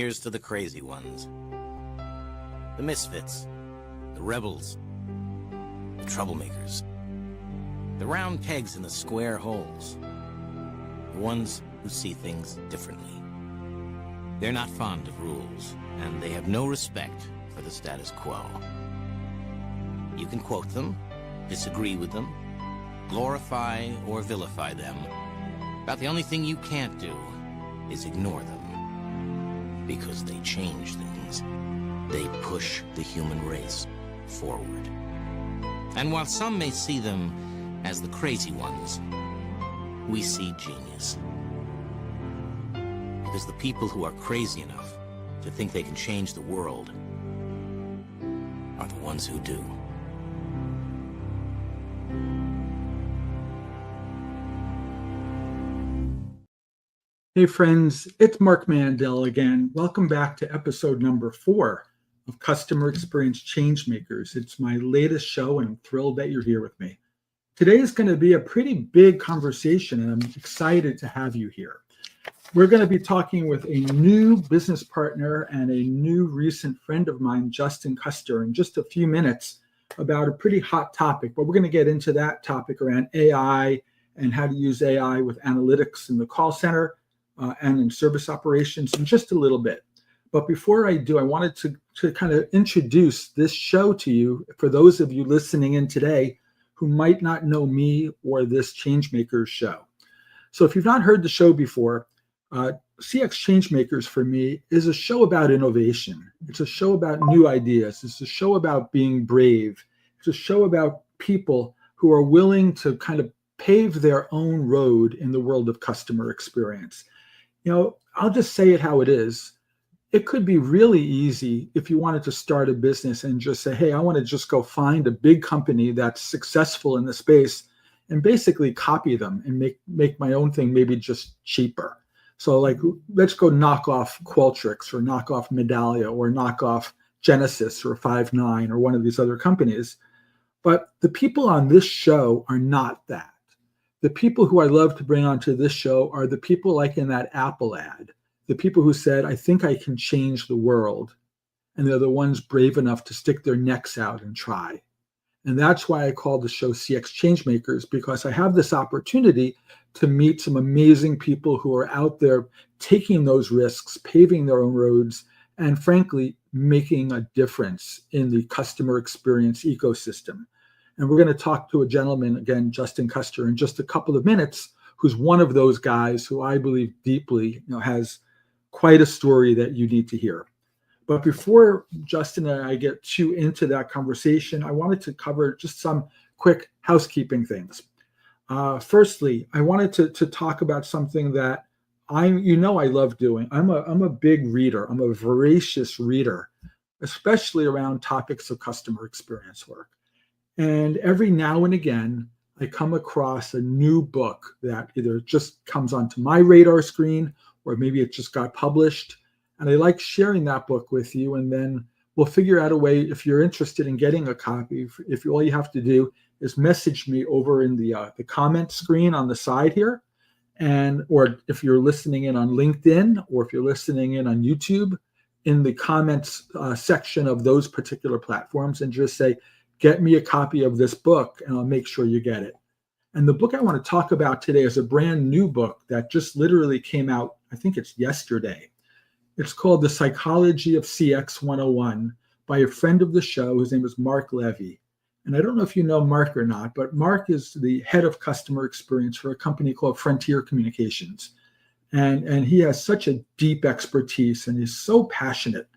here's to the crazy ones. The misfits, the rebels, the troublemakers, the round pegs in the square holes, the ones who see things differently. They're not fond of rules, and they have no respect for the status quo. You can quote them, disagree with them, glorify or vilify them. About the only thing you can't do is ignore them. Because they change things. They push the human race forward. And while some may see them as the crazy ones, we see genius. Because the people who are crazy enough to think they can change the world are the ones who do. Hey friends, it's Marc Mandel again. Welcome back to episode number 4 of Customer Experience Changemakers. It's my latest show and I'm thrilled that you're here with me. Today is going to be a pretty big conversation and I'm excited to have you here. We're going to be talking with a new business partner and a new recent friend of mine, Justin Custer, in just a few minutes about a pretty hot topic, but we're going to get into that topic around AI and how to use AI with analytics in the call center and in service operations in just a little bit. But before I do, I wanted to kind of introduce this show to you for those of you listening in today who might not know me or this Changemakers show. So if you've not heard the show before, CX Changemakers for me is a show about innovation. It's a show about new ideas. It's a show about being brave. It's a show about people who are willing to kind of pave their own road in the world of customer experience. You know, I'll just say it how it is. It could be really easy if you wanted to start a business and just say, hey, I want to just go find a big company that's successful in the space and basically copy them and make my own thing maybe just cheaper. So like, let's go knock off Qualtrics or knock off Medallia or knock off Genesys or Five9 or one of these other companies. But the people on this show are not that. The people who I love to bring onto this show are the people like in that Apple ad, the people who said, I think I can change the world. And they're the ones brave enough to stick their necks out and try. And that's why I call the show CX Changemakers, because I have this opportunity to meet some amazing people who are out there taking those risks, paving their own roads, and frankly, making a difference in the customer experience ecosystem. And we're going to talk to a gentleman, again, Justin Custer, in just a couple of minutes, who's one of those guys who I believe deeply has quite a story that you need to hear. But before Justin and I get too into that conversation, I wanted to cover just some quick housekeeping things. Firstly, I wanted to talk about something that I love doing. I'm a big reader. I'm a voracious reader, especially around topics of customer experience work. And every now and again, I come across a new book that either just comes onto my radar screen or maybe it just got published. And I like sharing that book with you. And then we'll figure out a way, if you're interested in getting a copy, if all you have to do is message me over in the comment screen on the side here. Or if you're listening in on LinkedIn or if you're listening in on YouTube, in the comments section of those particular platforms, and just say, get me a copy of this book and I'll make sure you get it. And the book I want to talk about today is a brand new book that just literally came out, I think it's yesterday. It's called The Psychology of CX 101 by a friend of the show. His name is Marc Levy. And I don't know if you know Marc or not, but Marc is the head of customer experience for a company called Frontier Communications. And he has such a deep expertise and he's so passionate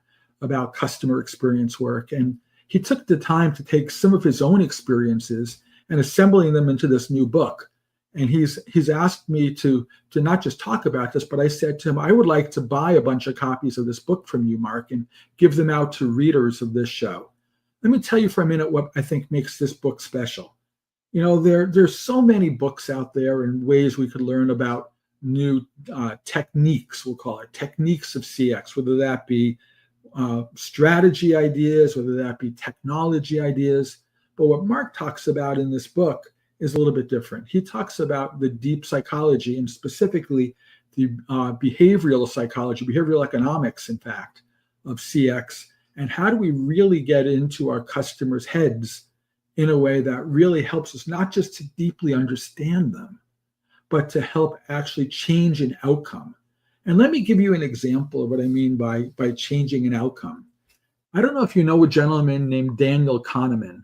about customer experience work. And he took the time to take some of his own experiences and assembling them into this new book. And he's asked me to not just talk about this, but I said to him, I would like to buy a bunch of copies of this book from you, Marc, and give them out to readers of this show. Let me tell you for a minute what I think makes this book special. You know, there's so many books out there and ways we could learn about new techniques, we'll call it, techniques of CX, whether that be strategy ideas, whether that be technology ideas. But what Marc talks about in this book is a little bit different. He talks about the deep psychology and specifically the behavioral psychology, behavioral economics, in fact, of CX, and how do we really get into our customers' heads in a way that really helps us not just to deeply understand them, but to help actually change an outcome. And let me give you an example of what I mean by changing an outcome. I don't know if you know a gentleman named Daniel Kahneman.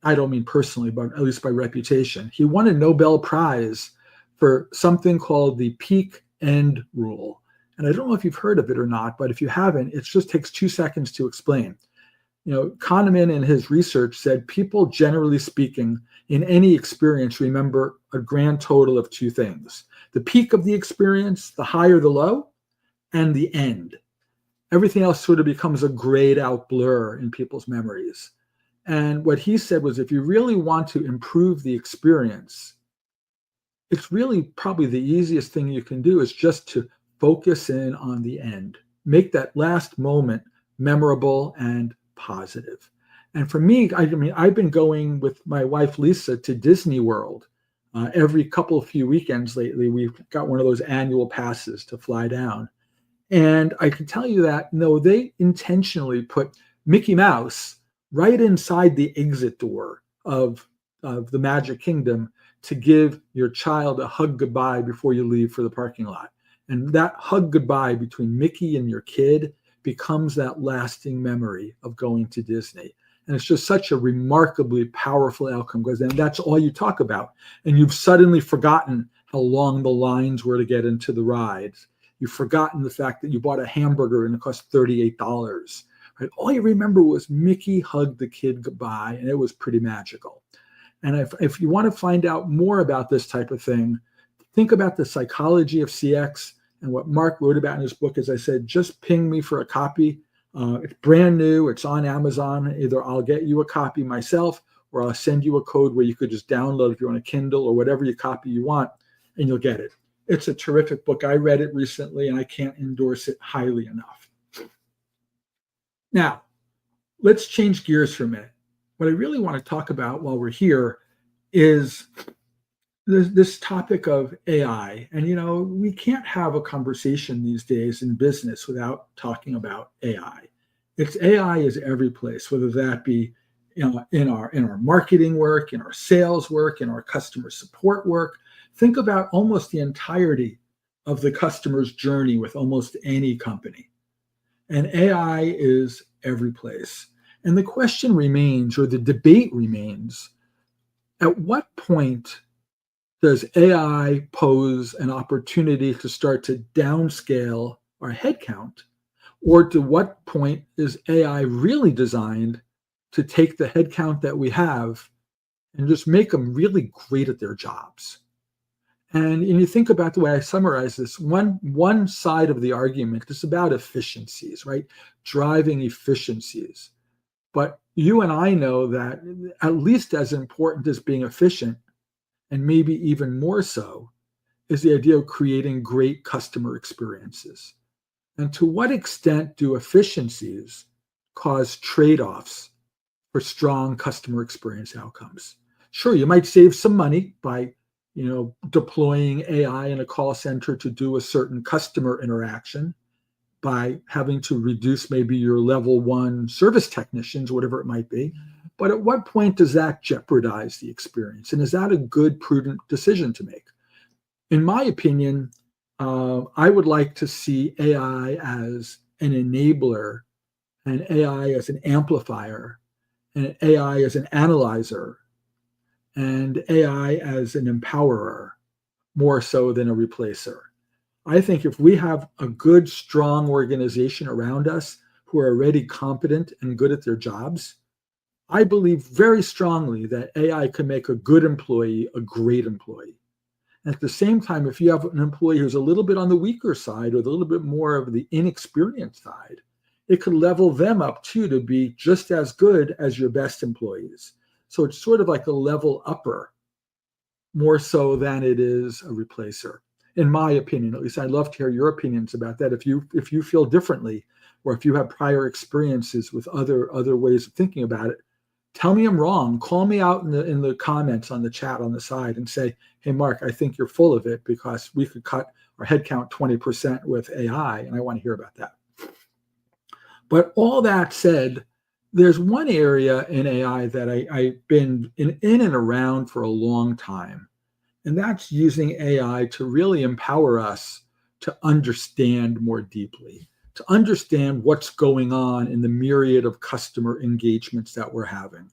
I don't mean personally, but at least by reputation. He won a Nobel Prize for something called the peak end rule. And I don't know if you've heard of it or not, but if you haven't, it just takes 2 seconds to explain. Kahneman in his research said people, generally speaking, in any experience remember a grand total of 2 things: the peak of the experience, the high or the low, and the end. Everything else sort of becomes a grayed out blur in people's memories. And what he said was, if you really want to improve the experience, it's really probably the easiest thing you can do is just to focus in on the end. Make that last moment memorable and positive. And for me, I've been going with my wife, Lisa, to Disney World every few weekends lately. We've got one of those annual passes to fly down. And I can tell you that, no, they intentionally put Mickey Mouse right inside the exit door of the Magic Kingdom to give your child a hug goodbye before you leave for the parking lot. And that hug goodbye between Mickey and your kid becomes that lasting memory of going to Disney. And it's just such a remarkably powerful outcome, because then that's all you talk about. And you've suddenly forgotten how long the lines were to get into the rides. You've forgotten the fact that you bought a hamburger and it cost $38. Right? All you remember was Mickey hugged the kid goodbye, and it was pretty magical. And if you want to find out more about this type of thing, think about the psychology of CX and what Marc wrote about in his book. As I said, just ping me for a copy. It's brand new. It's on Amazon. Either I'll get you a copy myself, or I'll send you a code where you could just download if you're on a Kindle or whatever your copy you want, and you'll get it. It's a terrific book. I read it recently, and I can't endorse it highly enough. Now, let's change gears for a minute. What I really want to talk about while we're here is this topic of AI. And, we can't have a conversation these days in business without talking about AI. AI is every place, whether that be in our marketing work, in our sales work, in our customer support work. Think about almost the entirety of the customer's journey with almost any company. And AI is every place. And the question remains, or the debate remains, at what point does AI pose an opportunity to start to downscale our headcount? Or to what point is AI really designed to take the headcount that we have and just make them really great at their jobs? And you think about the way I summarize this, one side of the argument is about efficiencies, right? Driving efficiencies. But you and I know that at least as important as being efficient, and maybe even more so, is the idea of creating great customer experiences. And to what extent do efficiencies cause trade-offs for strong customer experience outcomes? Sure, you might save some money by deploying AI in a call center to do a certain customer interaction, by having to reduce maybe your level 1 service technicians, whatever it might be. But at what point does that jeopardize the experience? And is that a good, prudent decision to make? In my opinion, I would like to see AI as an enabler, and AI as an amplifier, and AI as an analyzer, and AI as an empowerer, more so than a replacer. I think if we have a good, strong organization around us who are already competent and good at their jobs, I believe very strongly that AI can make a good employee a great employee. And at the same time, if you have an employee who's a little bit on the weaker side, or a little bit more of the inexperienced side, it could level them up too to be just as good as your best employees. So it's sort of like a level upper, more so than it is a replacer. In my opinion, at least. I'd love to hear your opinions about that. If you feel differently, or if you have prior experiences with other ways of thinking about it, Tell me I'm wrong. Call me out in the comments on the chat on the side and say, hey, Mark, I think you're full of it because we could cut our headcount 20% with AI, and I want to hear about that. But all that said, there's one area in AI that I've been in and around for a long time, and that's using AI to really empower us to understand more deeply, to understand what's going on in the myriad of customer engagements that we're having.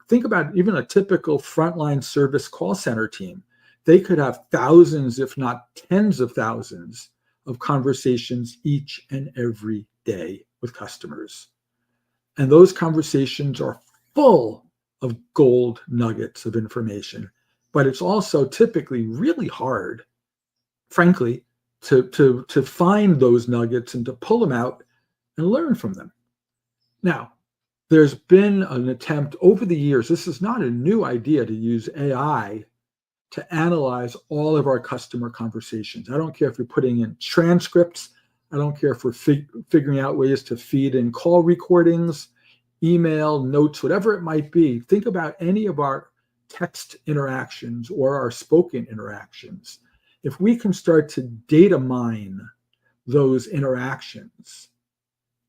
Think about even a typical frontline service call center team. They could have thousands, if not tens of thousands, of conversations each and every day with customers. And those conversations are full of gold nuggets of information. But it's also typically really hard, frankly, to find those nuggets and to pull them out and learn from them. Now, there's been an attempt over the years, this is not a new idea, to use AI to analyze all of our customer conversations. I don't care if you're putting in transcripts. I don't care if we're figuring out ways to feed in call recordings, email, notes, whatever it might be. Think about any of our text interactions or our spoken interactions. If we can start to data mine those interactions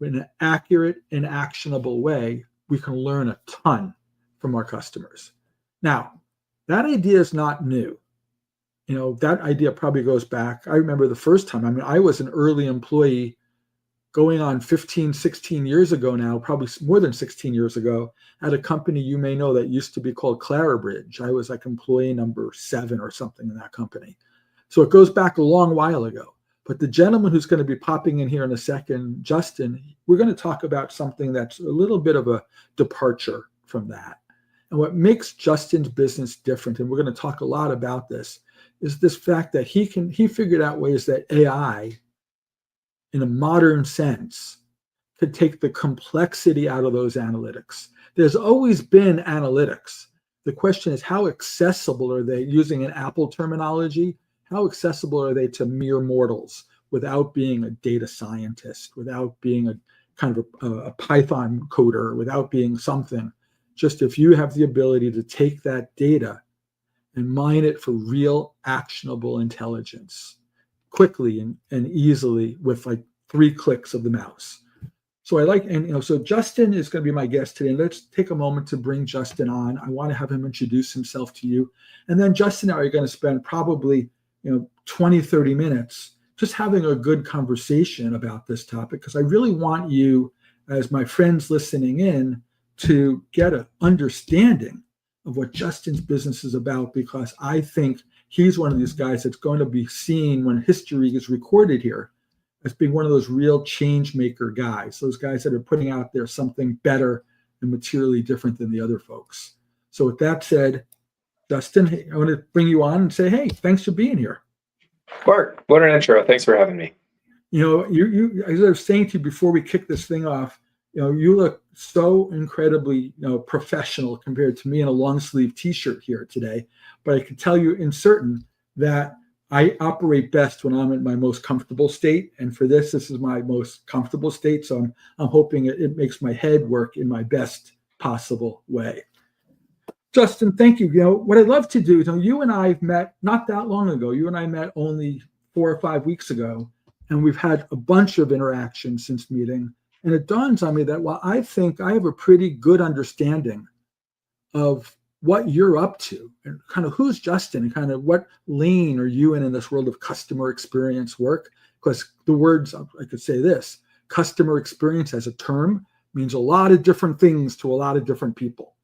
in an accurate and actionable way, we can learn a ton from our customers. Now, that idea is not new. That idea probably goes back. I remember the first time, I was an early employee going on 15, 16 years ago now, probably more than 16 years ago, at a company you may know that used to be called Clarabridge. I was like employee number 7 or something in that company. So it goes back a long while ago. But the gentleman who's going to be popping in here in a second, Justin, we're going to talk about something that's a little bit of a departure from that. And what makes Justin's business different, and we're going to talk a lot about this, is this fact that he figured out ways that AI, in a modern sense, could take the complexity out of those analytics. There's always been analytics. The question is, how accessible are they, using an Apple terminology, how accessible are they to mere mortals without being a data scientist, without being a kind of a Python coder, without being something? Just if you have the ability to take that data and mine it for real actionable intelligence quickly and easily with like 3 clicks of the mouse. So Justin is going to be my guest today. Let's take a moment to bring Justin on. I want to have him introduce himself to you. And then Justin and I are going to spend probably 20, 30 minutes just having a good conversation about this topic, because I really want you, as my friends listening in, to get an understanding of what Justin's business is about, because I think he's one of these guys that's going to be seen when history is recorded here as being one of those real change maker guys, those guys that are putting out there something better and materially different than the other folks. So with that said, Justin, I want to bring you on and say, hey, thanks for being here. Marc, what an intro. Thanks for having me. You as I was saying to you before we kick this thing off, you look so incredibly, professional compared to me in a long sleeve t-shirt here today. But I can tell you in certain that I operate best when I'm in my most comfortable state. And for this is my most comfortable state. So I'm hoping it makes my head work in my best possible way. Justin, thank you. What I'd love to do is, you and I met not that long ago. You and I met only 4 or 5 weeks ago, and we've had a bunch of interactions since meeting. And it dawns on me that while I think I have a pretty good understanding of what you're up to and kind of who's Justin and kind of what lane are you in this world of customer experience work, because the words, I could say this, customer experience as a term means a lot of different things to a lot of different people.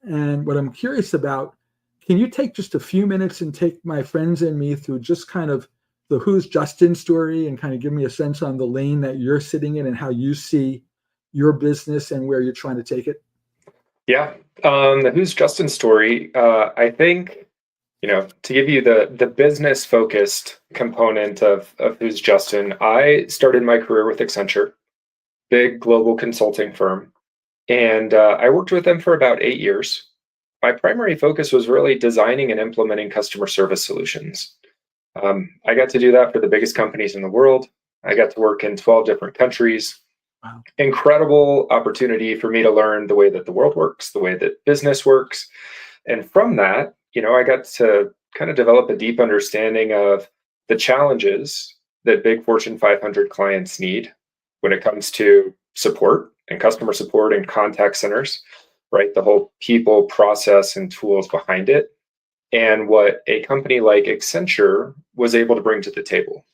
And what I'm curious about, can you take just a few minutes and take my friends and me through just kind of the who's Justin story and kind of give me a sense on the lane that you're sitting in and how you see your business and where you're trying to take it? Yeah. The who's Justin story, I think, to give you the business focused component of who's Justin, I started my career with Accenture, big global consulting firm. And I worked with them for about 8 years. My primary focus was really designing and implementing customer service solutions. I got to do that for the biggest companies in the world. I got to work in 12 different countries. Wow. Incredible opportunity for me to learn the way that the world works, the way that business works. And from that, I got to kind of develop a deep understanding of the challenges that big Fortune 500 clients need when it comes to support and customer support and contact centers, right? The whole people, process, and tools behind it, and what a company like Accenture was able to bring to the table.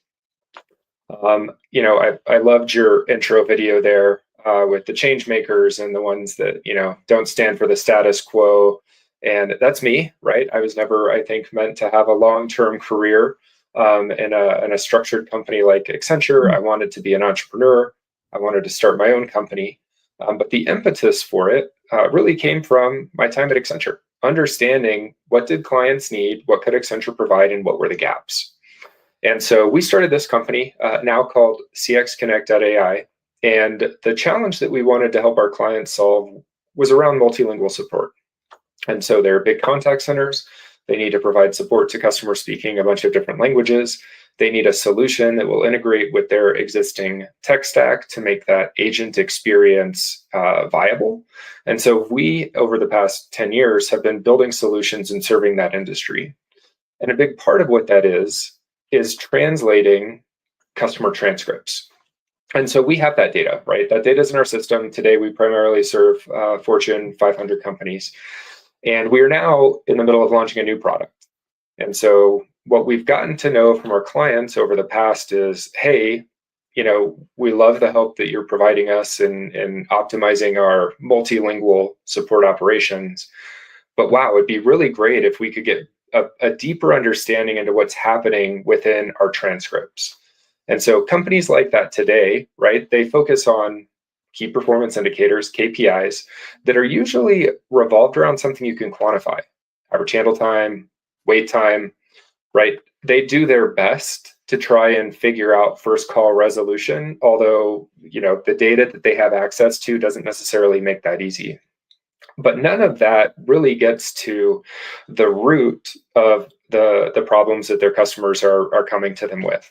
I loved your intro video there with the Changemakers and the ones that, don't stand for the status quo. And that's me, right? I was never, I think, meant to have a long-term career in a structured company like Accenture. I wanted to be an entrepreneur. I wanted to start my own company. But the impetus for it really came from my time at Accenture, understanding what did clients need, what could Accenture provide, and what were the gaps. And so we started this company now called CXConnect.AI. And the challenge that we wanted to help our clients solve was around multilingual support. And so they're big contact centers. They need to provide support to customers speaking a bunch of different languages. They need a solution that will integrate with their existing tech stack to make that agent experience viable. And so we, over the past 10 years, have been building solutions and serving that industry. And a big part of what that is translating customer transcripts. And so we have that data, right? That data is in our system. Today, we primarily serve Fortune 500 companies. And we are now in the middle of launching a new product. And so what we've gotten to know from our clients over the past is, hey, we love the help that you're providing us in optimizing our multilingual support operations. But wow, it'd be really great if we could get a deeper understanding into what's happening within our transcripts. And so companies like that today, right, they focus on key performance indicators, KPIs, that are usually revolved around something you can quantify. Average handle time, wait time, right? They do their best to try and figure out first call resolution, although, the data that they have access to doesn't necessarily make that easy. But none of that really gets to the root of the problems that their customers are coming to them with.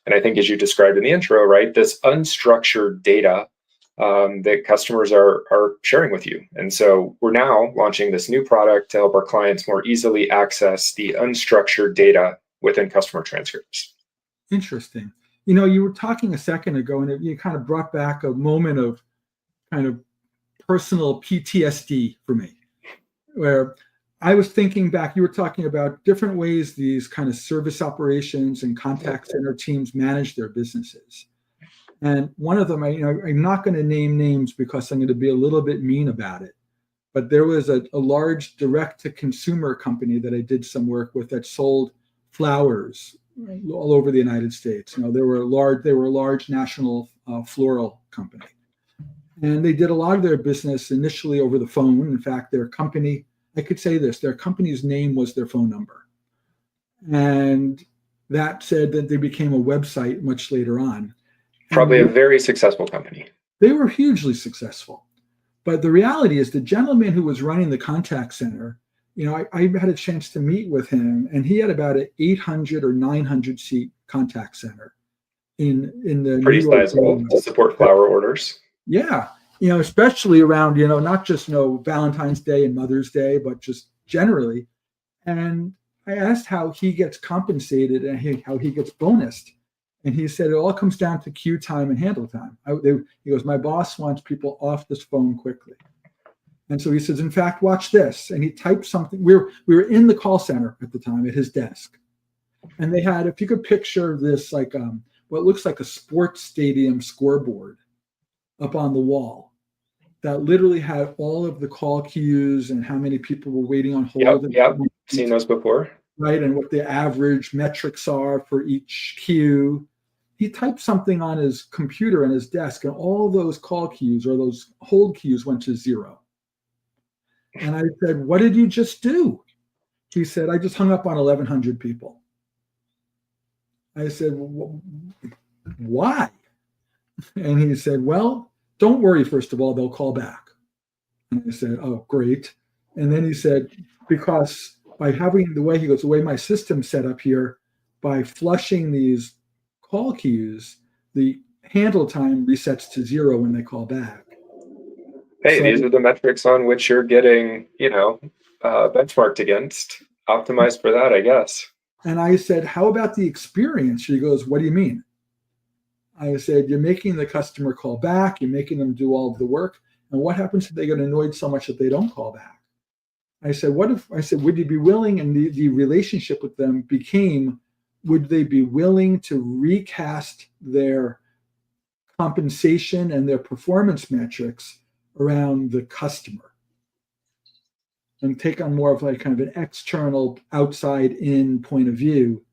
And I think, as you described in the intro, right, this unstructured data that customers are sharing with you. And so we're now launching this new product to help our clients more easily access the unstructured data within customer transcripts. Interesting. You were talking a second ago, and you kind of brought back a moment of kind of personal PTSD for me, where I was thinking back, you were talking about different ways these kind of service operations and contact center teams manage their businesses. And one of them, I'm not going to name names because I'm going to be a little bit mean about it, but there was a large direct-to-consumer company that I did some work with that sold flowers all over the United States. They were a large national floral company. And they did a lot of their business initially over the phone. In fact, their company, I could say this, their company's name was their phone number. And that said that they became a website much later on. Probably a very successful company. They were hugely successful. But the reality is the gentleman who was running the contact center, I had a chance to meet with him, and he had about an 800 or 900 seat contact center in the pretty sizable to support flower orders. Yeah, especially around, not just, Valentine's Day and Mother's Day, but just generally. And I asked how he gets compensated and how he gets bonused. And he said, it all comes down to queue time and handle time. He goes, my boss wants people off this phone quickly. And so he says, in fact, watch this. And he typed something. We were in the call center at the time at his desk. And they had, if you could picture this, like what looks like a sports stadium scoreboard up on the wall that literally had all of the call queues and how many people were waiting on hold. Yep. Seen those before. Right, and what the average metrics are for each queue. He typed something on his computer on his desk, and all those call queues or those hold queues went to zero. And I said, what did you just do? He said, I just hung up on 1,100 people. I said, why? And he said, well, don't worry, first of all, they'll call back. And I said, oh, great. And then he said, because by having the way my system's set up here, by flushing these call queues, the handle time resets to 0 when they call back. Hey, So, these are the metrics on which you're getting, benchmarked against. Optimized for that, I guess. and I said, how about the experience? She goes, what do you mean? I said, you're making the customer call back, you're making them do all of the work. And what happens if they get annoyed so much that they don't call back? I said, would you be willing? And the relationship with them became, would they be willing to recast their compensation and their performance metrics around the customer and take on more of like kind of an external outside in point of view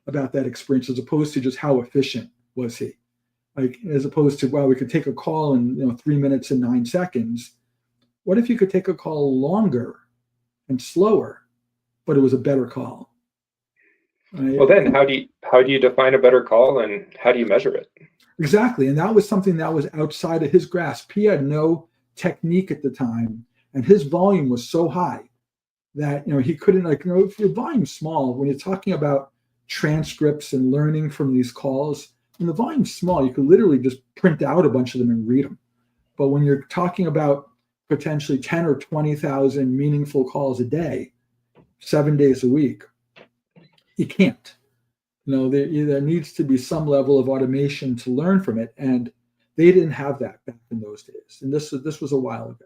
about that experience, as opposed to just how efficient was he? Like, as opposed to, well, we could take a call in 3 minutes and 9 seconds. What if you could take a call longer and slower, but it was a better call? Right? Well, then how do you define a better call, and how do you measure it? Exactly. And that was something that was outside of his grasp. He had no technique at the time, and his volume was so high that he couldn't, if your volume's small, when you're talking about transcripts and learning from these calls, when the volume's small, you could literally just print out a bunch of them and read them. But when you're talking about potentially 10 or 20,000 meaningful calls a day, 7 days a week, you can't. There needs to be some level of automation to learn from it, and they didn't have that back in those days. And this was a while ago.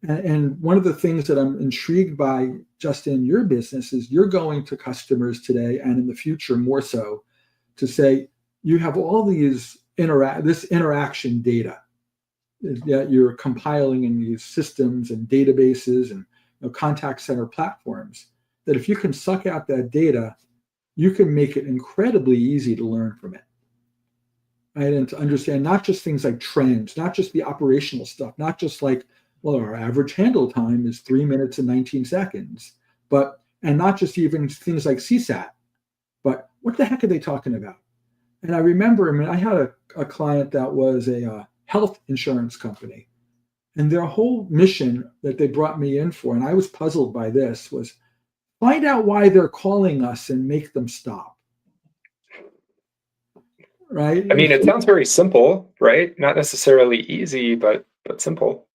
And one of the things that I'm intrigued by, Justin, in your business, is you're going to customers today and in the future more so to say, you have all these this interaction data that you're compiling in these systems and databases and contact center platforms, that if you can suck out that data, you can make it incredibly easy to learn from it. Right? And to understand not just things like trends, not just the operational stuff, not just like, well, our average handle time is 3 minutes and 19 seconds, and not just even things like CSAT, but what the heck are they talking about? And I remember, I had a client that was a health insurance company, and their whole mission that they brought me in for, and I was puzzled by this, was find out why they're calling us and make them stop. Right? It sounds very simple, right? Not necessarily easy, but simple.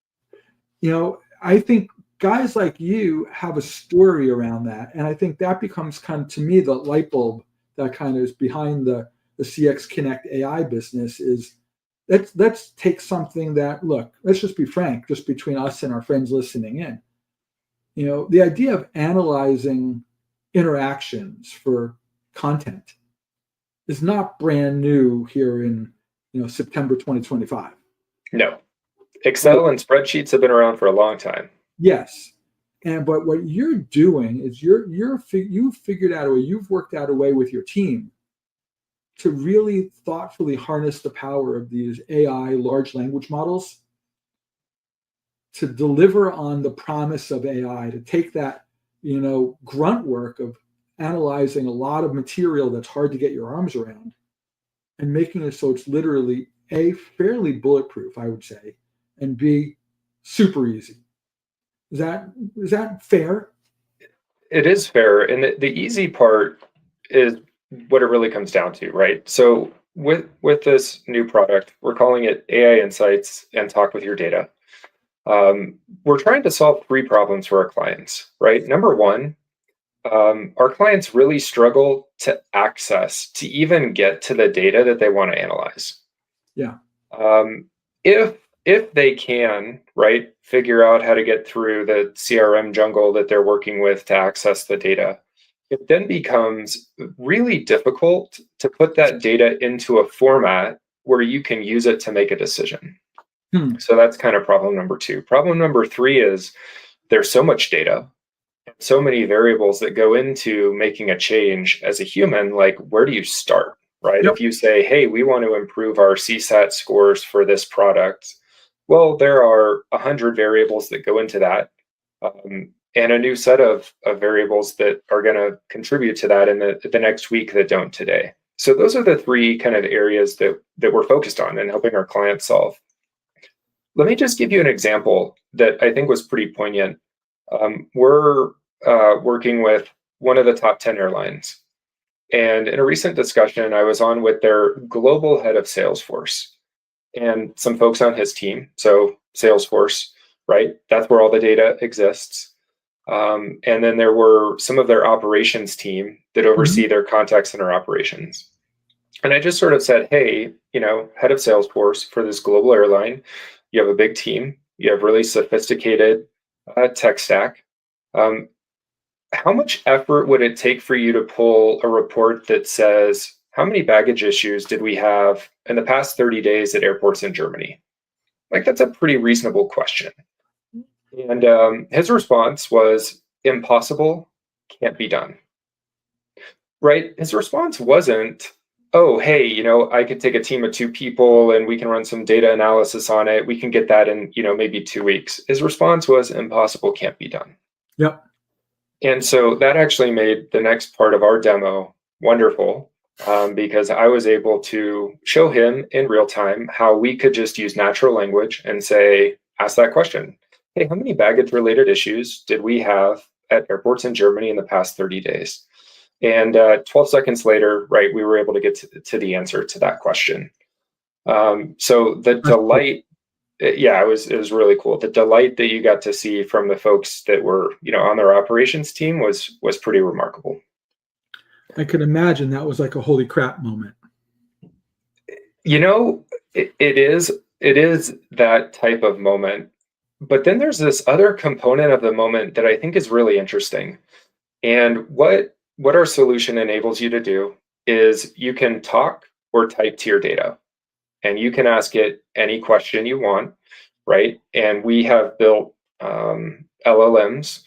I think guys like you have a story around that. And I think that becomes kind of, to me, the light bulb that kind of is behind the CXConnect.AI business is, let's take something that, look, let's just be frank, just between us and our friends listening in. The idea of analyzing interactions for content is not brand new here in September 2025. No. Excel and spreadsheets have been around for a long time. Yes. But what you're doing is you've figured out a way, you've worked out a way with your team to really thoughtfully harness the power of these AI large language models to deliver on the promise of AI, to take that, grunt work of analyzing a lot of material that's hard to get your arms around and making it so it's literally A, fairly bulletproof, I would say, and B, super easy. Is that fair? It is fair. And the easy part is what it really comes down to, right? So with this new product, we're calling it AI Insights and Talk with Your Data. We're trying to solve 3 problems for our clients, right? Number 1, our clients really struggle to even get to the data that they want to analyze. Yeah. If they can, right, figure out how to get through the CRM jungle that they're working with to access the data, it then becomes really difficult to put that data into a format where you can use it to make a decision. So that's kind of problem number 2. Problem number 3 is there's so much data, so many variables that go into making a change as a human. Like, where do you start, right? Yep. If you say, hey, we want to improve our CSAT scores for this product, well, there are 100 variables that go into that, and a new set of variables that are going to contribute to that in the next week that don't today. So those are the 3 kind of areas that we're focused on and helping our clients solve. Let me just give you an example that I think was pretty poignant. We're working with one of the top 10 airlines, And in a recent discussion I was on with their global head of Salesforce and some folks on his team. So Salesforce, right? That's where all the data exists. And then there were some of their operations team that oversee their contact center operations. And I just sort of said, hey, head of Salesforce for this global airline, you have a big team, you have really sophisticated tech stack. How much effort would it take for you to pull a report that says, how many baggage issues did we have in the past 30 days at airports in Germany? Like, that's a pretty reasonable question. And his response was, impossible, can't be done. Right? His response wasn't, oh, hey, I could take a team of 2 people and we can run some data analysis on it. We can get that in, maybe 2 weeks. His response was, impossible, can't be done. Yep. And so that actually made the next part of our demo wonderful, because I was able to show him in real time how we could just use natural language and say, ask that question. Hey, how many baggage related issues did we have at airports in Germany in the past 30 days? And 12 seconds later, right, we were able to get to the answer to that question. So the delight, it was really cool. The delight that you got to see from the folks that were, on their operations team was pretty remarkable. I could imagine that was like a holy crap moment. It is that type of moment. But then there's this other component of the moment that I think is really interesting. And what our solution enables you to do is you can talk or type to your data, and you can ask it any question you want, right? And we have built LLMs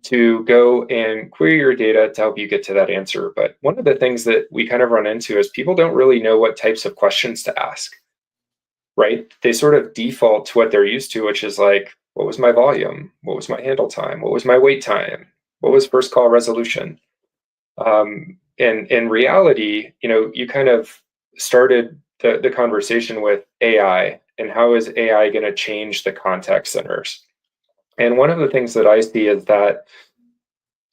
to go and query your data to help you get to that answer. But one of the things that we kind of run into is people don't really know what types of questions to ask, right? They sort of default to what they're used to, which is like, what was my volume? What was my handle time? What was my wait time? What was first call resolution? And in reality, you kind of started the conversation with AI and how is AI going to change the contact centers? And one of the things that I see is that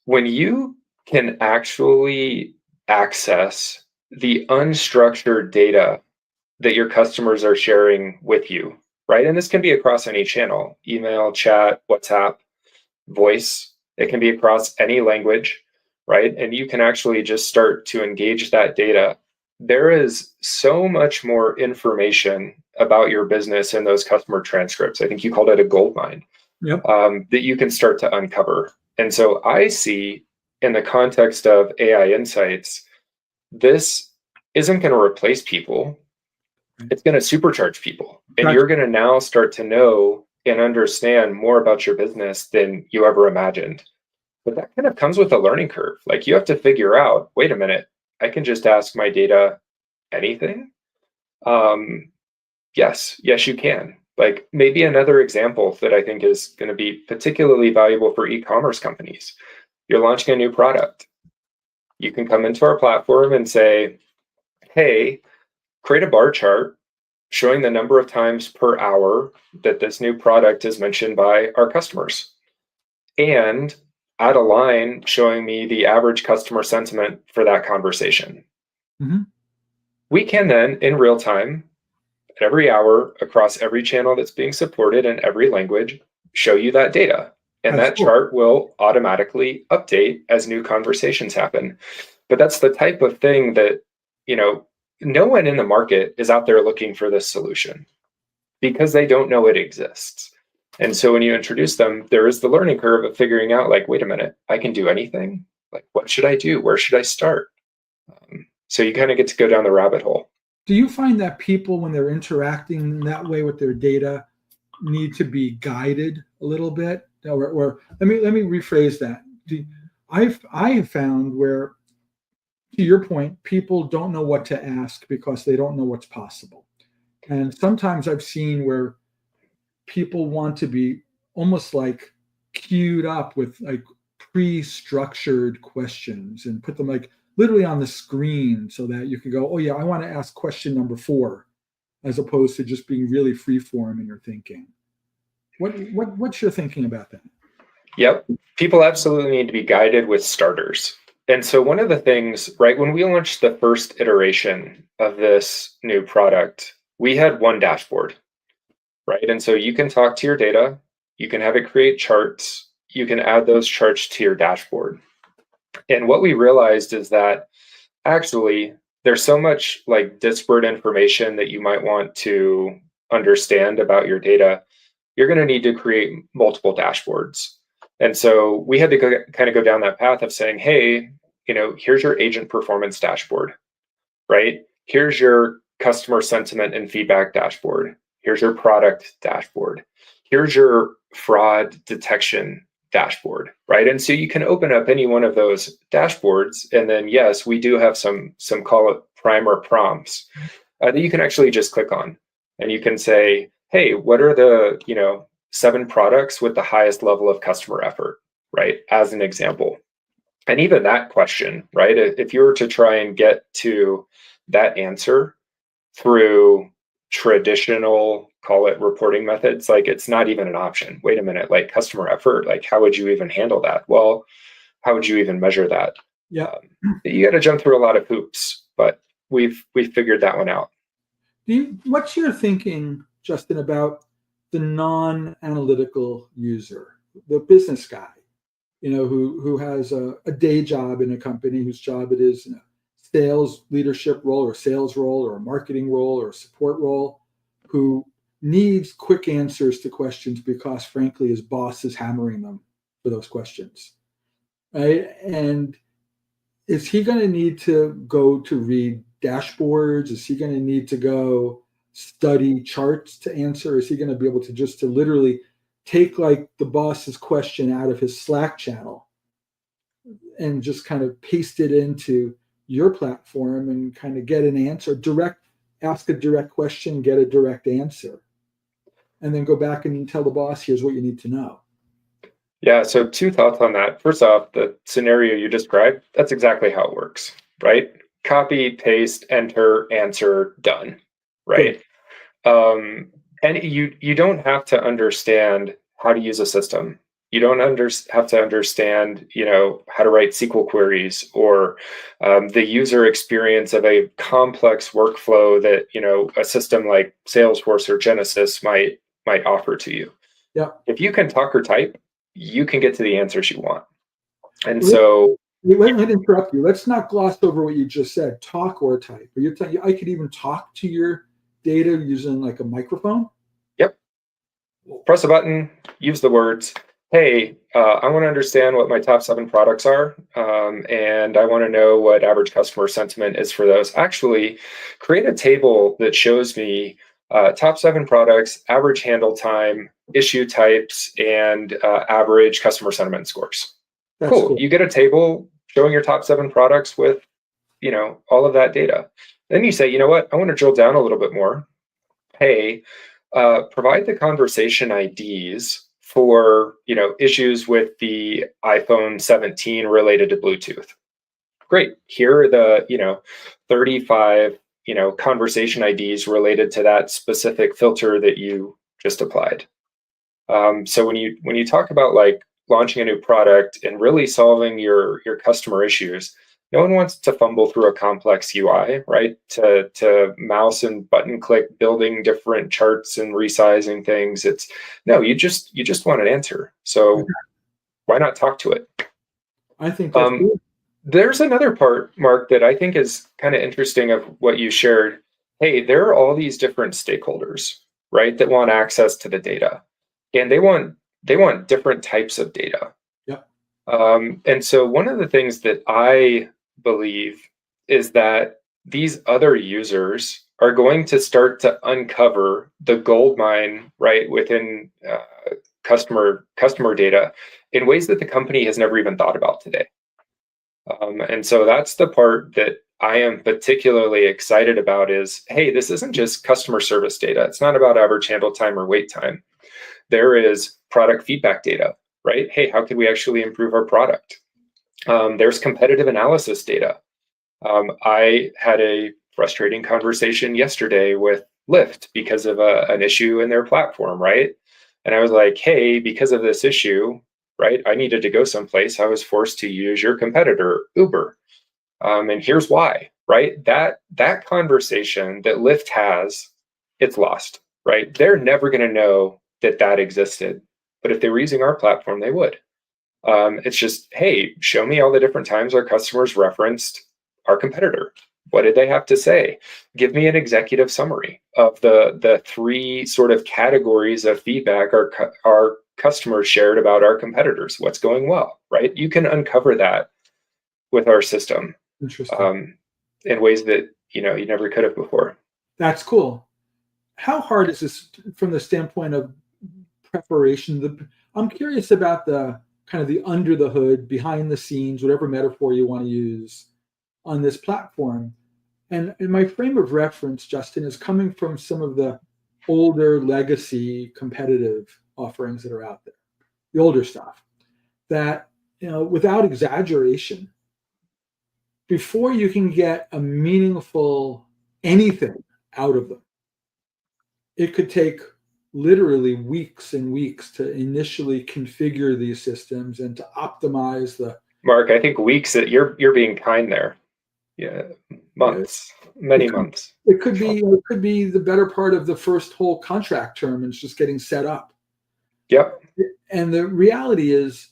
when you can actually access the unstructured data that your customers are sharing with you, right? And this can be across any channel, email, chat, WhatsApp, voice. It can be across any language, right? And you can actually just start to engage that data. There is so much more information about your business in those customer transcripts. I think you called it a gold mine. Yep. That you can start to uncover. And so I see, in the context of AI insights, this isn't going to replace people. It's going to supercharge people. And you're going to now start to know and understand more about your business than you ever imagined. But that kind of comes with a learning curve. Like, you have to figure out, wait a minute, I can just ask my data anything? Yes, you can. Like, maybe another example that I think is going to be particularly valuable for e-commerce companies. You're launching a new product. You can come into our platform and say, hey, create a bar chart showing the number of times per hour that this new product is mentioned by our customers, and add a line showing me the average customer sentiment for that conversation. Mm-hmm. We can then, in real time, every hour across every channel that's being supported in every language, show you that data. And that chart will automatically update as new conversations happen. But that's the type of thing that, no one in the market is out there looking for this solution because they don't know it exists. And so when you introduce them, there is the learning curve of figuring out, like, wait a minute, I can do anything? Like, what should I do? Where should I start? So you kind of get to go down the rabbit hole. Do you find that people, when they're interacting that way with their data, need to be guided a little bit? Or let me rephrase that. I have found where, to your point, people don't know what to ask because they don't know what's possible. And sometimes I've seen where people want to be almost like queued up with like pre-structured questions and put them like literally on the screen so that you can go, oh yeah, I want to ask question number 4, as opposed to just being really free form in your thinking. What's your thinking about that? Yep. People absolutely need to be guided with starters. And so one of the things, right, when we launched the first iteration of this new product, we had one dashboard, right? And so you can talk to your data, you can have it create charts, you can add those charts to your dashboard. And what we realized is that actually there's so much like disparate information that you might want to understand about your data. You're going to need to create multiple dashboards. And so we had to kind of go down that path of saying, hey, here's your agent performance dashboard, right? Here's your customer sentiment and feedback dashboard. Here's your product dashboard. Here's your fraud detection dashboard, right? And so you can open up any one of those dashboards, and then yes, we do have some call it primer prompts that you can actually just click on, and you can say, hey, what are the 7 products with the highest level of customer effort, right? As an example. And even that question, right? If you were to try and get to that answer through traditional, call it reporting methods, like it's not even an option. Wait a minute, like customer effort, like how would you even handle that? Well, how would you even measure that? Yeah. You got to jump through a lot of hoops, but we've figured that one out. What's your thinking, Justin, about the non-analytical user, the business guy, who has a day job in a company, whose job it is sales leadership role or sales role or a marketing role or a support role, who needs quick answers to questions because frankly his boss is hammering them for those questions, right? And is he going to need to go to read dashboards? Is he going to need to go study charts to answer? Is he going to be able to just to literally take like the boss's question out of his Slack channel and just kind of paste it into your platform and kind of get an answer, ask a direct question, get a direct answer, and then go back and tell the boss, here's what you need to know? Yeah, so 2 thoughts on that. First off, the scenario you described, that's exactly how it works, right? Copy, paste, enter, answer, done, right? And you don't have to understand how to use a system. You don't have to understand, how to write SQL queries or the user experience of a complex workflow that, a system like Salesforce or Genesis might offer to you. Yeah. If you can talk or type, you can get to the answers you want. And so let me interrupt you. Let's not gloss over what you just said. Talk or type. Are you telling I could even talk to your data using like a microphone? Yep. Press a button, use the words. Hey, I want to understand what my top 7 products are, and I want to know what average customer sentiment is for those. Actually, create a table that shows me top 7 products, average handle time, issue types, and average customer sentiment scores. That's cool. You get a table showing your top 7 products with, all of that data. Then you say, you know what? I want to drill down a little bit more. Hey, provide the conversation IDs for, issues with the iPhone 17 related to Bluetooth. Great. Here are the, 35, conversation IDs related to that specific filter that you just applied. So when you talk about like launching a new product and really solving your customer issues, no one wants to fumble through a complex UI, right? To mouse and button click, building different charts and resizing things. You just want an answer. So why not talk to it? I think that's cool. There's another part, Mark, that I think is kind of interesting of what you shared. Hey, there are all these different stakeholders, right, that want access to the data, and they want different types of data. Yep. And so one of the things that I believe is that these other users are going to start to uncover the gold mine, right, within customer data in ways that the company has never even thought about today. And so that's the part that I am particularly excited about is, hey, this isn't just customer service data. It's not about average handle time or wait time. There is product feedback data, right? Hey, how can we actually improve our product? There's competitive analysis data. I had a frustrating conversation yesterday with Lyft because of an issue in their platform, right? And I was like, hey, because of this issue, right? I needed to go someplace. I was forced to use your competitor, Uber. And here's why, right? That conversation that Lyft has, it's lost, right? They're never going to know that existed. But if they were using our platform, they would. It's just, hey, show me all the different times our customers referenced our competitor. What did they have to say? Give me an executive summary of the three sort of categories of feedback our customers shared about our competitors. What's going well, right? You can uncover that with our system Interesting. in ways that you never could have before. That's cool. How hard is this from the standpoint of preparation? I'm curious about the kind of the under the hood, behind the scenes, whatever metaphor you want to use on this platform. And my frame of reference, Justin, is coming from some of the older legacy competitive offerings that are out there, the older stuff that, without exaggeration, before you can get a meaningful anything out of them, it could take literally weeks and weeks to initially configure these systems and to optimize the. Mark, I think weeks. You're being kind there. Yeah, months, many months. It could be the better part of the first whole contract term, and it's just getting set up. Yep. And the reality is,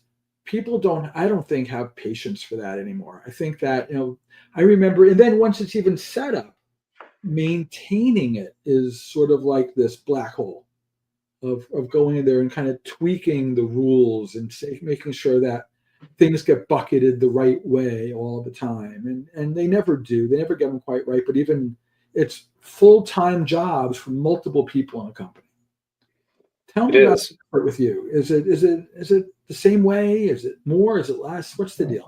people I don't think have patience for that anymore. I think that, I remember, and then once it's even set up, maintaining it is sort of like this black hole of going in there and kind of tweaking the rules and making sure that things get bucketed the right way all the time. And they never do. They never get them quite right. But even it's full-time jobs for multiple people in a company. Tell me about it with you. Is it the same way? Is it more? Is it less? What's the deal?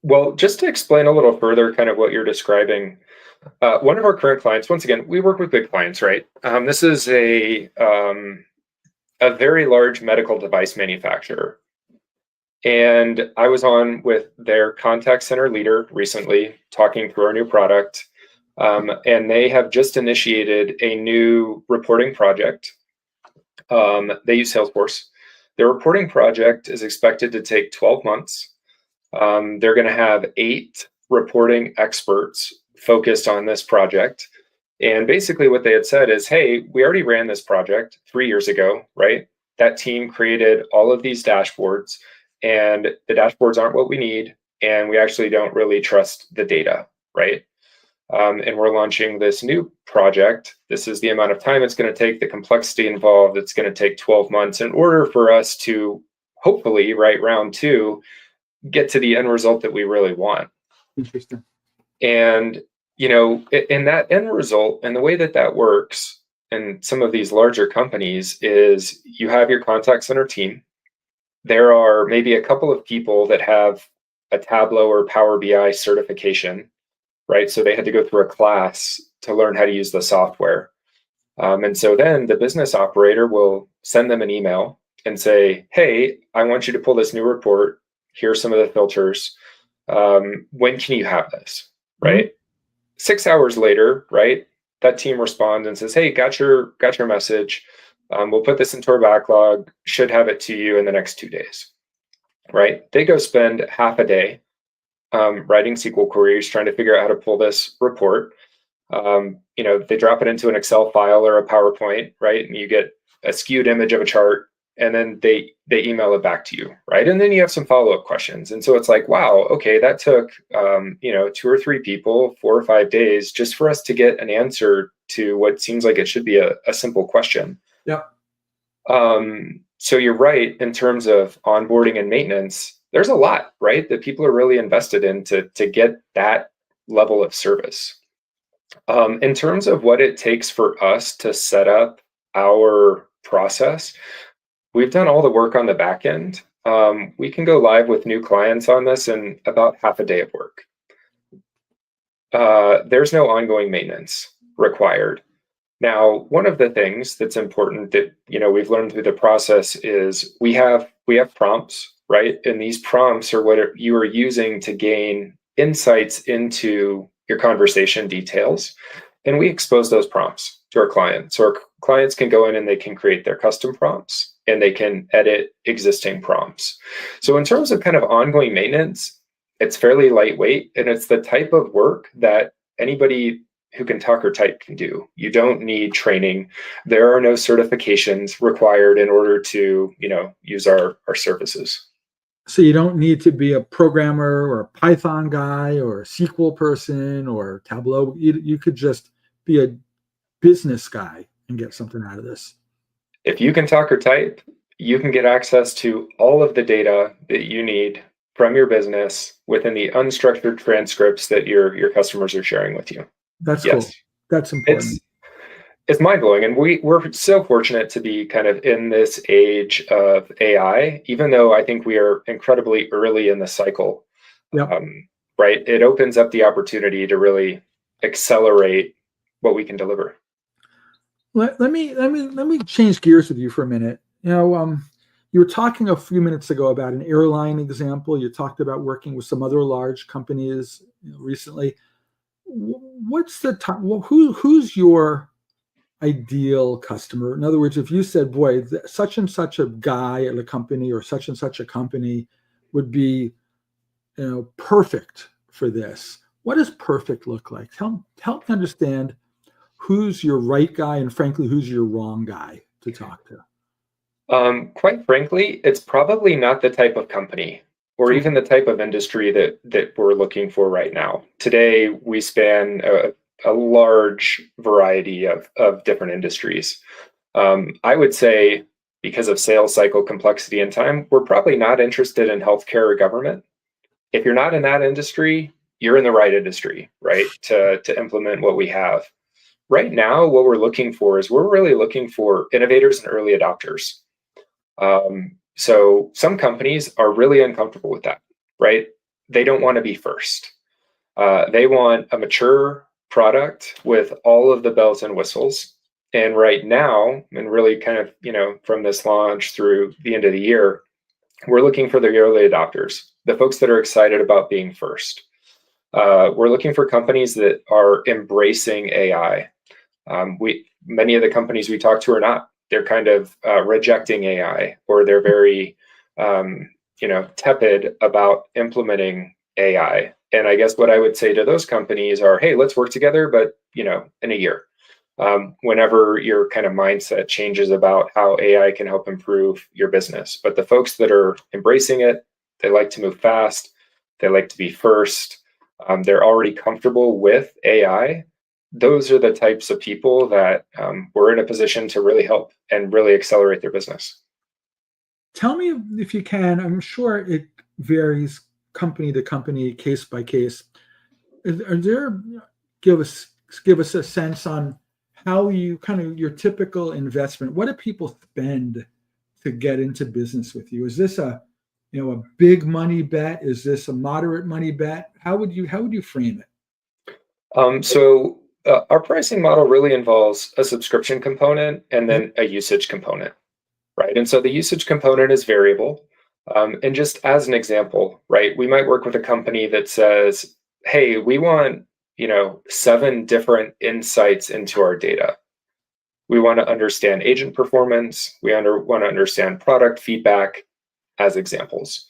Well, just to explain a little further kind of what you're describing, one of our current clients, once again, we work with big clients, right? This is a very large medical device manufacturer. And I was on with their contact center leader recently talking through our new product. And they have just initiated a new reporting project. They use Salesforce. Their reporting project is expected to take 12 months. They're going to have 8 reporting experts focused on this project. And basically what they had said is, hey, we already ran this project 3 years ago, right? That team created all of these dashboards, and the dashboards aren't what we need. And we actually don't really trust the data, right? And we're launching this new project. This is the amount of time it's going to take, the complexity involved. It's going to take 12 months in order for us to hopefully, right, round 2, get to the end result that we really want. Interesting. And, in that end result, and the way that works in some of these larger companies is you have your contact center team. There are maybe a couple of people that have a Tableau or Power BI certification, right? So they had to go through a class to learn how to use the software. And so then the business operator will send them an email and say, hey, I want you to pull this new report. Here's some of the filters. When can you have this, right? Mm-hmm. 6 hours later, right, that team responds and says, hey, got your message. We'll put this into our backlog, should have it to you in the next 2 days, right? They go spend half a day writing SQL queries, trying to figure out how to pull this report. They drop it into an Excel file or a PowerPoint, right? And you get a skewed image of a chart, and then they email it back to you, right? And then you have some follow-up questions. And so it's like, wow, okay, that took 2 or 3 people, 4 or 5 days just for us to get an answer to what seems like it should be a simple question. Yeah. So you're right, in terms of onboarding and maintenance, there's a lot, right, that people are really invested in to get that level of service. In terms of what it takes for us to set up our process, we've done all the work on the back end. We can go live with new clients on this in about half a day of work. There's no ongoing maintenance required. Now, one of the things that's important that we've learned through the process is we have prompts, right? And these prompts are what you are using to gain insights into your conversation details. And we expose those prompts to our clients. So our clients can go in and they can create their custom prompts. and they can edit existing prompts. So in terms of kind of ongoing maintenance, it's fairly lightweight, and it's the type of work that anybody who can talk or type can do. You don't need training. There are no certifications required in order to, use our services. So you don't need to be a programmer or a Python guy or a SQL person or Tableau. You could just be a business guy and get something out of this. If you can talk or type, you can get access to all of the data that you need from your business within the unstructured transcripts that your customers are sharing with you. That's Yes. cool. That's important. It's mind-blowing, and we're so fortunate to be kind of in this age of AI, even though I think we are incredibly early in the cycle. Yep. Right? It opens up the opportunity to really accelerate what we can deliver. Let me change gears with you for a minute. You were talking a few minutes ago about an airline example. You talked about working with some other large companies recently. What's the time? Well, who's your ideal customer? In other words, if you said, boy, such and such a guy at a company or such and such a company would be, perfect for this. What does perfect look like? Help me understand who's your right guy and frankly, who's your wrong guy to talk to. Quite frankly, it's probably not the type of company or even the type of industry that we're looking for right now. Today, we span a large variety of different industries. I would say, because of sales cycle complexity and time, we're probably not interested in healthcare or government. If you're not in that industry, you're in the right industry, right, to implement what we have. Right now, what we're looking for is we're really looking for innovators and early adopters. So some companies are really uncomfortable with that, right? They don't want to be first. They want a mature product with all of the bells and whistles. And right now, and really kind of, from this launch through the end of the year, we're looking for the early adopters, the folks that are excited about being first. We're looking for companies that are embracing AI. Many of the companies we talk to are not. They're kind of rejecting AI, or they're very, tepid about implementing AI. And I guess what I would say to those companies are, hey, let's work together, but in a year, whenever your kind of mindset changes about how AI can help improve your business. But the folks that are embracing it, they like to move fast, they like to be first, they're already comfortable with AI. Those are the types of people that we're in a position to really help and really accelerate their business. Tell me if you can. I'm sure it varies company to company, case by case. Give us a sense on how you kind of your typical investment. What do people spend to get into business with you? Is this a big money bet? Is this a moderate money bet? How would you frame it? So our pricing model really involves a subscription component and then a usage component, right? And so the usage component is variable. And just as an example, right, we might work with a company that says, hey, we want 7 different insights into our data. We want to understand agent performance. We want to understand product feedback, as examples.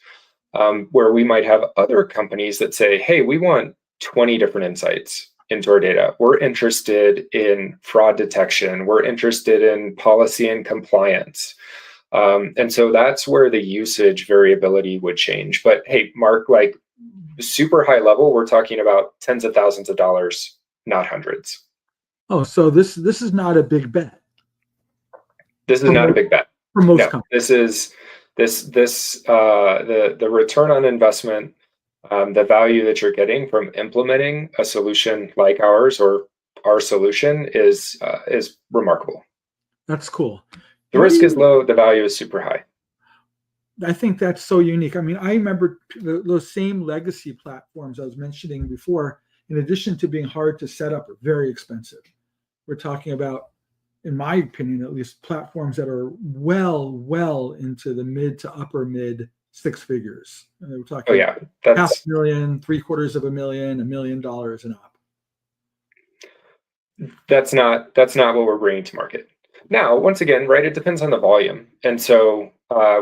Where we might have other companies that say, hey, we want 20 different insights into our data. We're interested in fraud detection. We're interested in policy and compliance. And so that's where the usage variability would change. But hey, Mark, like super high level, we're talking about tens of thousands of dollars, not hundreds. Oh, so this is not a big bet. This is not a big bet. For most companies. This is the return on investment, the value that you're getting from implementing a solution like ours or our solution is remarkable. That's cool. The risk is low, the value is super high. I think that's so unique. I mean, I remember those same legacy platforms I was mentioning before, in addition to being hard to set up, are very expensive. We're talking about, in my opinion, at least, platforms that are well into the mid to upper mid 6 figures. We're talking $500,000, $750,000, $1 million and up. That's not what we're bringing to market. Now, once again, right, it depends on the volume. And so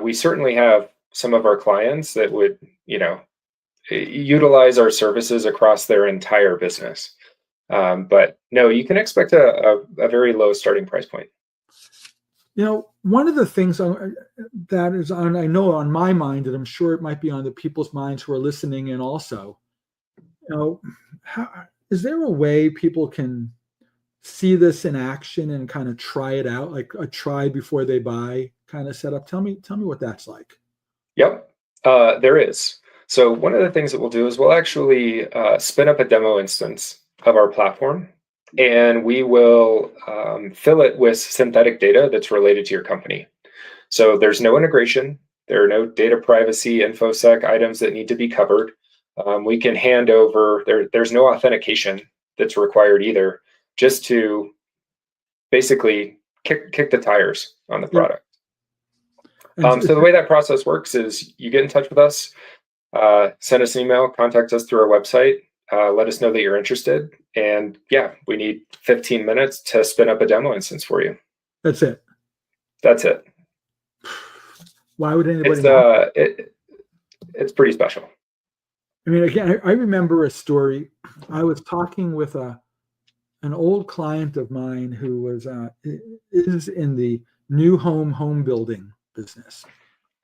we certainly have some of our clients that would, utilize our services across their entire business. But no, you can expect a very low starting price point. One of the things that is on, I know on my mind, and I'm sure it might be on the people's minds who are listening in also, is there a way people can see this in action and kind of try it out, like a try before they buy kind of setup? Tell me what that's like. Yep, there is. So one of the things that we'll do is we'll actually spin up a demo instance of our platform, and we will fill it with synthetic data that's related to your company. So there's no integration. There are no data privacy, InfoSec items that need to be covered. We can hand over, there's no authentication that's required either, just to basically kick the tires on the product. So the way that process works is you get in touch with us, send us an email, contact us through our website, let us know that you're interested. And yeah, we need 15 minutes to spin up a demo instance for you. That's it. That's it. Why would anybody? It's pretty special. I mean, again, I remember a story. I was talking with an old client of mine who is in the new home building business.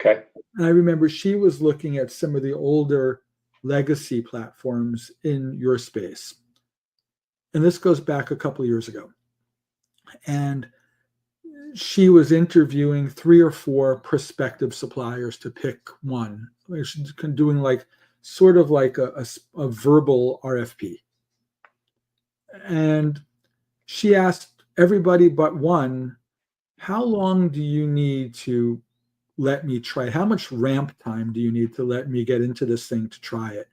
Okay. And I remember she was looking at some of the older legacy platforms in your space. And this goes back a couple of years ago. And she was interviewing 3 or 4 prospective suppliers to pick one. She's doing sort of like a verbal RFP. And she asked everybody but one, how long do you need to let me try? How much ramp time do you need to let me get into this thing to try it?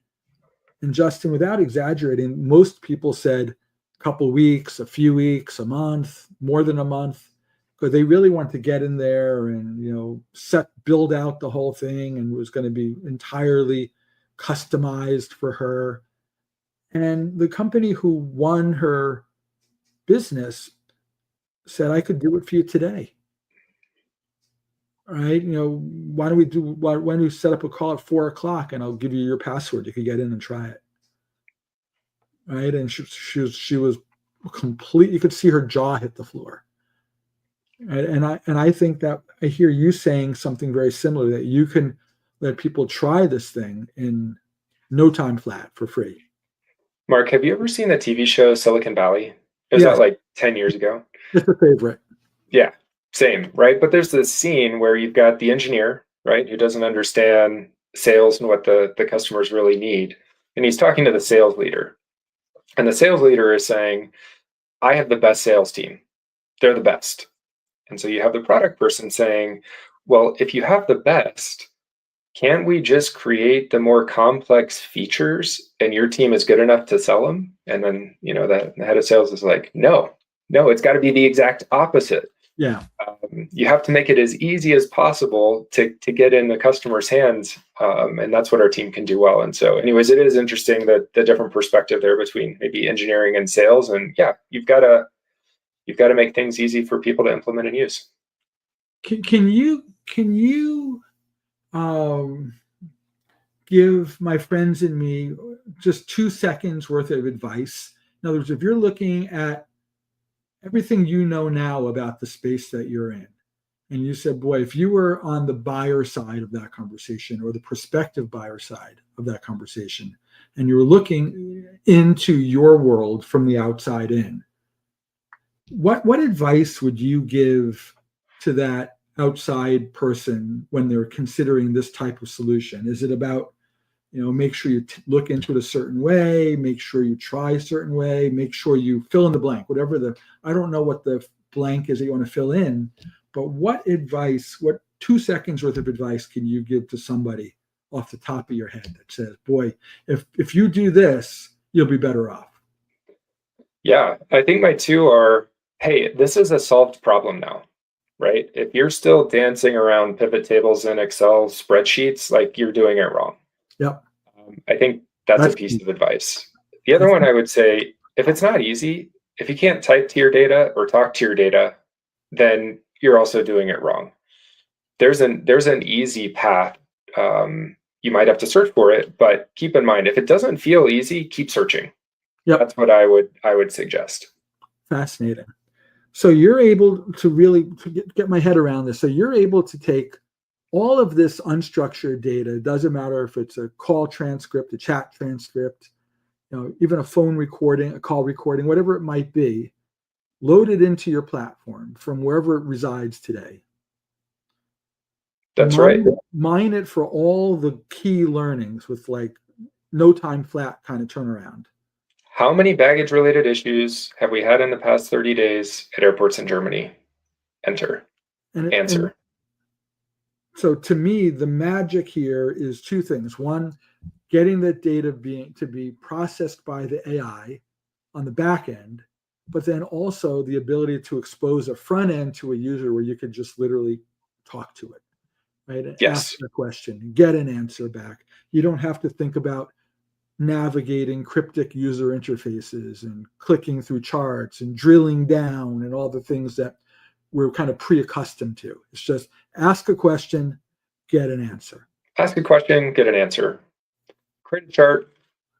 And Justin, without exaggerating, most people said a couple weeks, a few weeks, a month, more than a month, because they really want to get in there and, build out the whole thing, and it was going to be entirely customized for her. And the company who won her business said, I could do it for you today. All right. Why don't we set up a call at 4:00 and I'll give you your password. You can get in and try it. Right. And she was complete. You could see her jaw hit the floor. Right? And I think that I hear you saying something very similar, that you can let people try this thing in no time flat for free. Mark, have you ever seen the TV show Silicon Valley? It was out 10 years ago. It's a favorite. Yeah, same, right? But there's this scene where you've got the engineer, right, who doesn't understand sales and what the customers really need. And he's talking to the sales leader. And the sales leader is saying, I have the best sales team. They're the best. And so you have the product person saying, well, if you have the best, can't we just create the more complex features and your team is good enough to sell them? And then, the head of sales is like, no, it's got to be the exact opposite. Yeah. You have to make it as easy as possible to get in the customer's hands. And that's what our team can do well. And so anyways, it is interesting that the different perspective there between maybe engineering and sales. And yeah, you've got to make things easy for people to implement and use. Can you give my friends and me just 2 seconds worth of advice? In other words, if you're looking at everything you know now about the space that you're in, and you said, boy, if you were on the buyer side of that conversation or the prospective buyer side of that conversation, and you were looking into your world from the outside in, what advice would you give to that outside person when they're considering this type of solution? Is it about, make sure you look into it a certain way, make sure you try a certain way, make sure you fill in the blank, whatever I don't know what the blank is that you want to fill in, but what 2 seconds worth of advice can you give to somebody off the top of your head that says, boy, if you do this, you'll be better off? Yeah, I think my 2 are, hey, this is a solved problem now, right? If you're still dancing around pivot tables and Excel spreadsheets, you're doing it wrong. Yep. I think that's a piece of advice. The other one I would say, if it's not easy, if you can't type to your data or talk to your data, then you're also doing it wrong. There's an easy path. You might have to search for it, but keep in mind, if it doesn't feel easy, keep searching. Yep. That's what I would suggest. Fascinating. So you're able to really get my head around this. So you're able to take all of this unstructured data. It doesn't matter if it's a call transcript, a chat transcript, even a phone recording, a call recording, whatever it might be, load it into your platform from wherever it resides today. That's right. Mine it for all the key learnings with like no time flat kind of turnaround. How many baggage-related issues have we had in the past 30 days at airports in Germany? Enter. Answer. So to me, the magic here is two things. One, getting that data to be processed by the AI on the back end, but then also the ability to expose a front end to a user where you could just literally talk to it, right? And Yes. ask a question, get an answer back. You don't have to think about navigating cryptic user interfaces and clicking through charts and drilling down and all the things that we're kind of pre-accustomed to. It's just ask a question, get an answer. Ask a question, get an answer. Create a chart,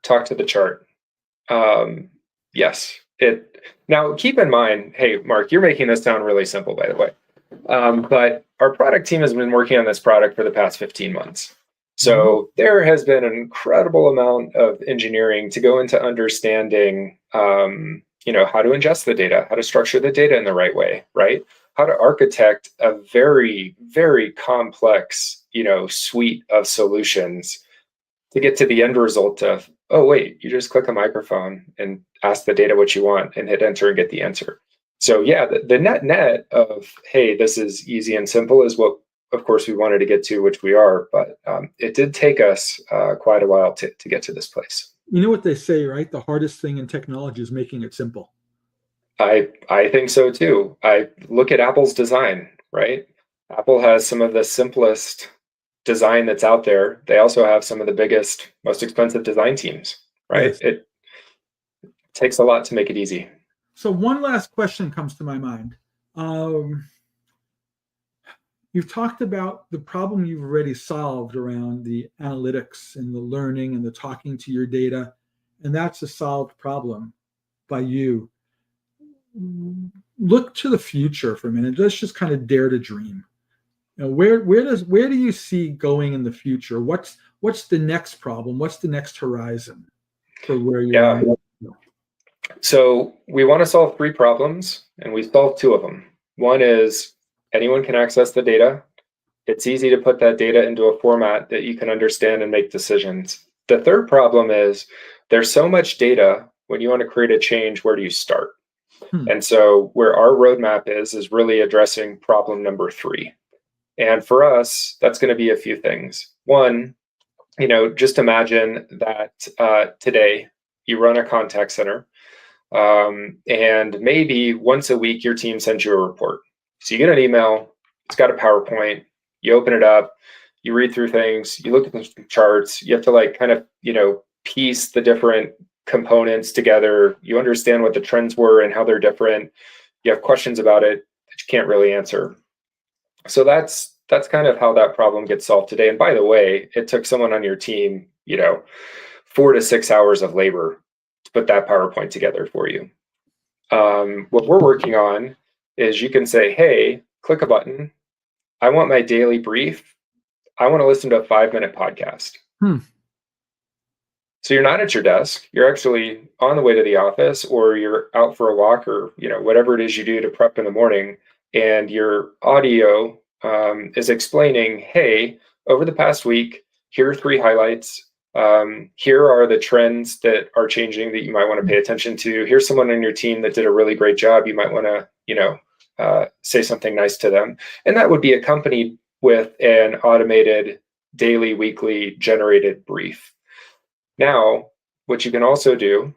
talk to the chart. Yes. Now keep in mind, hey, Mark, you're making this sound really simple, by the way. But our product team has been working on this product for the past 15 months. So there has been an incredible amount of engineering to go into understanding, how to ingest the data, how to structure the data in the right way, right? How to architect a very, very complex, suite of solutions to get to the end result of, oh, wait, you just click a microphone and ask the data what you want and hit enter and get the answer. So yeah, the net of, hey, this is easy and simple is what, of course, we wanted to get to, which we are, but it did take us quite a while to get to this place. You know what they say, right? The hardest thing in technology is making it simple. I think so too. I look at Apple's design, right? Apple has some of the simplest design that's out there. They also have some of the biggest, most expensive design teams, right? Yes. It takes a lot to make it easy. So one last question comes to my mind. You've talked about the problem you've already solved around the analytics and the learning and the talking to your data, and that's a solved problem by you. Look to the future for a minute. Let's just kind of dare to dream. Where do you see going in the future? What's the next problem? What's the next horizon for where you are? So we want to solve 3 problems, and we solved 2 of them. One is anyone can access the data. It's easy to put that data into a format that you can understand and make decisions. The third problem is there's so much data. When you want to create a change, where do you start? And so where our roadmap is really addressing problem number 3. And for us, that's going to be a few things. One, just imagine that today you run a contact center, and maybe once a week your team sends you a report. So you get an email, it's got a PowerPoint, you open it up, you read through things, you look at the charts, you have to kind of, piece the different components together. You understand what the trends were and how they're different. You have questions about it that you can't really answer. So that's kind of how that problem gets solved today. And by the way, it took someone on your team, 4 to 6 hours of labor to put that PowerPoint together for you. What we're working on is you can say, hey, click a button. I want my daily brief. I want to listen to a 5-minute podcast. So you're not at your desk. You're actually on the way to the office, or you're out for a walk, or whatever it is you do to prep in the morning, and your audio is explaining, hey, over the past week, here are 3 highlights. Here are the trends that are changing that you might want to pay attention to. Here's someone on your team that did a really great job. You might want to, say something nice to them. And that would be accompanied with an automated daily, weekly generated brief. Now, what you can also do,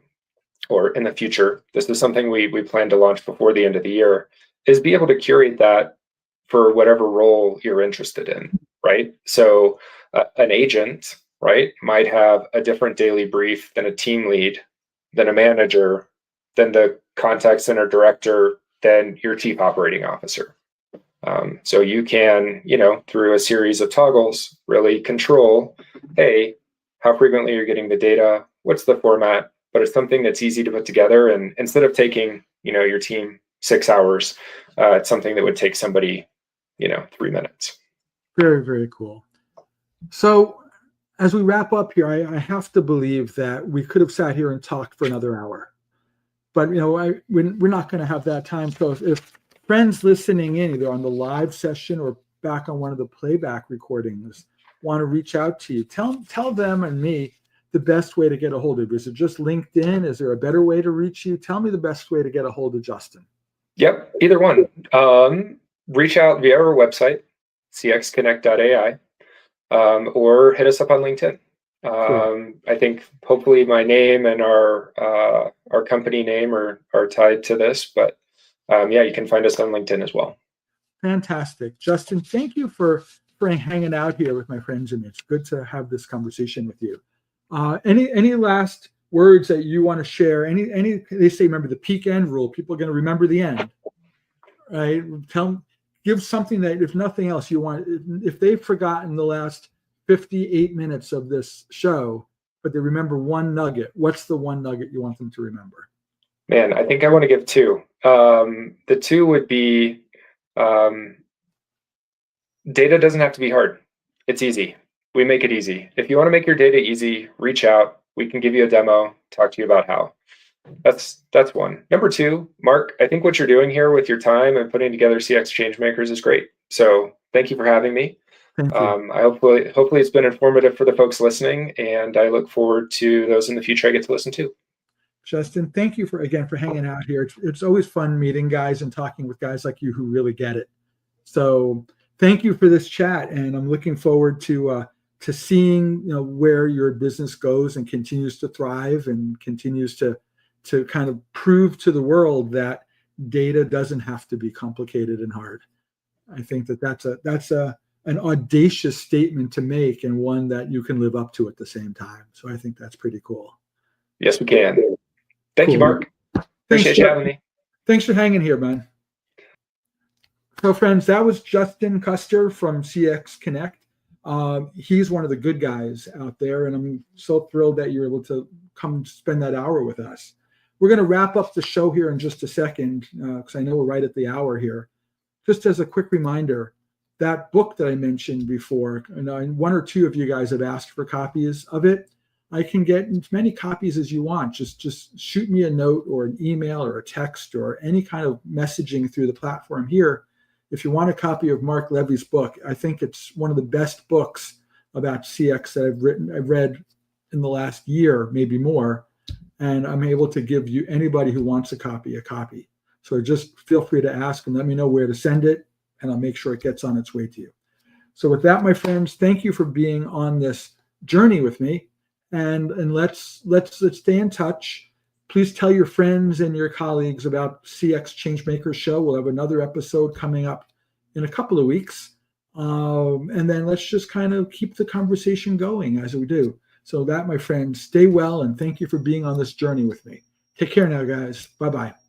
or in the future, this is something we plan to launch before the end of the year, is be able to curate that for whatever role you're interested in, right? So an agent, right, might have a different daily brief than a team lead, than a manager, than the contact center director, than your chief operating officer. So you can, through a series of toggles, really control, hey, how frequently you're getting the data, what's the format, but it's something that's easy to put together. And instead of taking, your team 6 hours, it's something that would take somebody, 3 minutes. Very, very cool. So as we wrap up here, I have to believe that we could have sat here and talked for another hour. But, we're not going to have that time. So if friends listening in, either on the live session or back on one of the playback recordings, want to reach out to you, tell them and me the best way to get a hold of you. Is it just LinkedIn? Is there a better way to reach you? Tell me the best way to get a hold of Justin. Yep, either one. Reach out via our website, CXConnect.AI, or hit us up on LinkedIn. Cool. I think hopefully my name and our company name are tied to this, but you can find us on LinkedIn as well. Fantastic. Justin, thank you for hanging out here with my friends and me. It's good to have this conversation with you. Any last words that you want to share? They say, remember the peak end rule. People are going to remember the end, right? Give something that, if nothing else, you want. If they've forgotten the last 58 minutes of this show, but they remember one nugget, what's the one nugget you want them to remember? Man, I think I want to give two. The two would be, data doesn't have to be hard. It's easy. We make it easy. If you want to make your data easy, reach out. We can give you a demo, talk to you about how. That's one. Number two, Marc, I think what you're doing here with your time and putting together CX Changemakers is great. So thank you for having me. Thank you. I hopefully it's been informative for the folks listening, and I look forward to those in the future I get to listen to. Justin, thank you for hanging out here. It's always fun meeting guys and talking with guys like you who really get it. So thank you for this chat, and I'm looking forward to seeing where your business goes and continues to thrive and continues to kind of prove to the world that data doesn't have to be complicated and hard. I think that's an audacious statement to make, and one that you can live up to at the same time. So I think that's pretty cool. Yes, we can. Thank you, Marc. Appreciate you having me. Thanks for hanging here, man. So friends, that was Justin Custer from CX Connect. He's one of the good guys out there, and I'm so thrilled that you're able to come spend that hour with us. We're going to wrap up the show here in just a second, because I know we're right at the hour here. Just as a quick reminder, that book that I mentioned before, and one or two of you guys have asked for copies of it. I can get as many copies as you want. Just shoot me a note or an email or a text or any kind of messaging through the platform here. If you want a copy of Marc Levy's book, I think it's one of the best books about CX that I've read in the last year, maybe more. And I'm able to give you, anybody who wants a copy. So just feel free to ask and let me know where to send it, and I'll make sure it gets on its way to you. So with that, my friends, thank you for being on this journey with me. And let's stay in touch. Please tell your friends and your colleagues about CX Changemakers show. We'll have another episode coming up in a couple of weeks. And then let's just kind of keep the conversation going as we do. So that, my friends, stay well, and thank you for being on this journey with me. Take care now, guys. Bye-bye.